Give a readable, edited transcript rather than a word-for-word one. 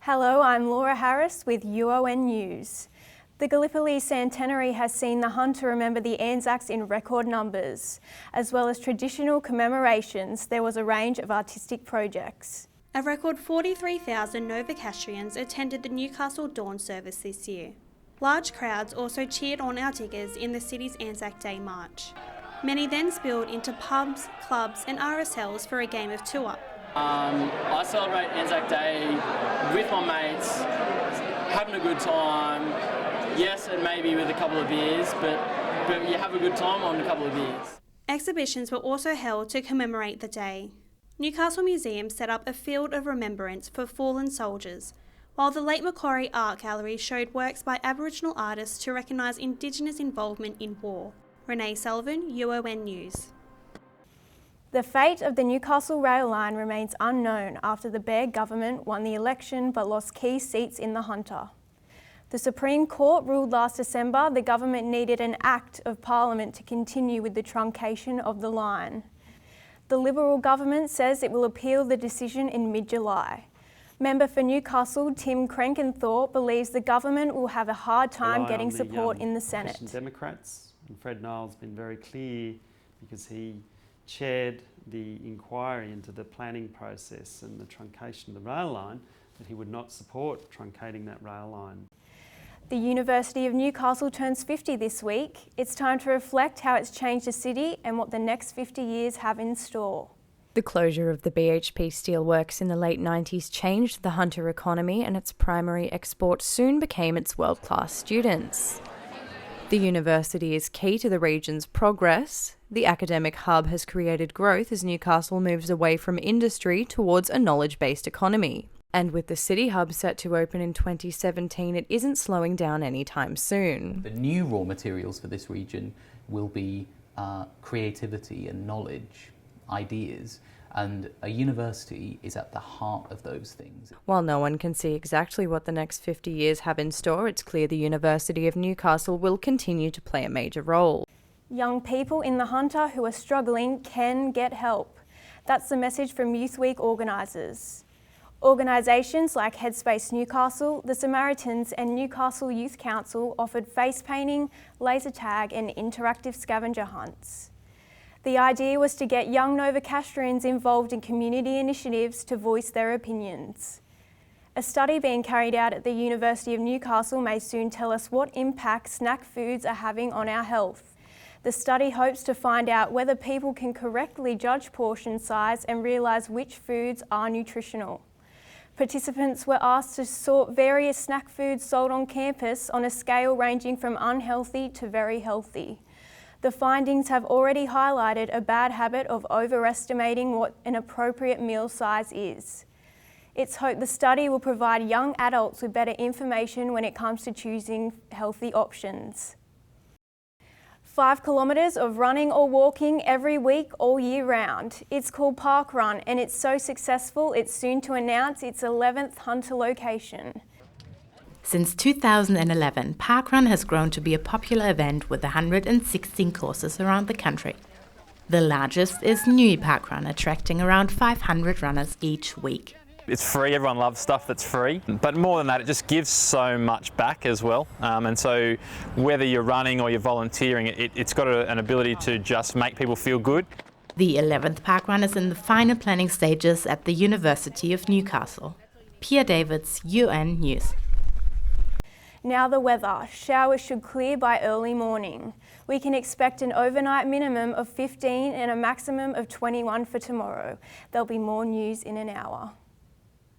Hello, I'm Laura Harris with UON News. The Gallipoli Centenary has seen the hunt to remember the Anzacs in record numbers. As well as traditional commemorations, there was a range of artistic projects. A record 43,000 Novocastrians attended the Newcastle Dawn service this year. Large crowds also cheered on our diggers in the city's Anzac Day March. Many then spilled into pubs, clubs and RSLs for a game of two-up. I celebrate Anzac Day with my mates, having a good time. Yes, and maybe with a couple of beers, but you have a good time on a couple of beers. Exhibitions were also held to commemorate the day. Newcastle Museum set up a field of remembrance for fallen soldiers, while the Late Macquarie Art Gallery showed works by Aboriginal artists to recognise Indigenous involvement in war. Renee Sullivan, UON News. The fate of the Newcastle rail line remains unknown after the Baird government won the election but lost key seats in the Hunter. The Supreme Court ruled last December the government needed an Act of Parliament to continue with the truncation of the line. The Liberal government says it will appeal the decision in mid-July. Member for Newcastle, Tim Crankenthorpe, believes the government will have a hard time getting support in the Senate. Democrats, and Fred Nile's been very clear because he chaired the inquiry into the planning process and the truncation of the rail line, that he would not support truncating that rail line. The University of Newcastle turns 50 this week. It's time to reflect how it's changed the city and what the next 50 years have in store. The closure of the BHP steelworks in the late 90s changed the Hunter economy, and its primary export soon became its world-class students. The university is key to the region's progress. The academic hub has created growth as Newcastle moves away from industry towards a knowledge-based economy. And with the City Hub set to open in 2017, it isn't slowing down anytime soon. The new raw materials for this region will be creativity and knowledge, ideas, and a university is at the heart of those things. While no one can see exactly what the next 50 years have in store, it's clear the University of Newcastle will continue to play a major role. Young people in the Hunter who are struggling can get help. That's the message from Youth Week organisers. Organisations like Headspace Newcastle, the Samaritans and Newcastle Youth Council offered face painting, laser tag and interactive scavenger hunts. The idea was to get young Novocastrians involved in community initiatives to voice their opinions. A study being carried out at the University of Newcastle may soon tell us what impact snack foods are having on our health. The study hopes to find out whether people can correctly judge portion size and realise which foods are nutritional. Participants were asked to sort various snack foods sold on campus on a scale ranging from unhealthy to very healthy. The findings have already highlighted a bad habit of overestimating what an appropriate meal size is. It's hoped the study will provide young adults with better information when it comes to choosing healthy options. 5 kilometres of running or walking every week all year round. It's called Park Run and it's so successful it's soon to announce its 11th Hunter location. Since 2011, Parkrun has grown to be a popular event with 116 courses around the country. The largest is Newey Parkrun, attracting around 500 runners each week. It's free, everyone loves stuff that's free, but more than that, it just gives so much back as well. And so whether you're running or you're volunteering, it's got an ability to just make people feel good. The 11th Parkrun is in the final planning stages at the University of Newcastle. Pia Davids, UON News. Now the weather. Showers should clear by early morning. We can expect an overnight minimum of 15 and a maximum of 21 for tomorrow. There'll be more news in an hour.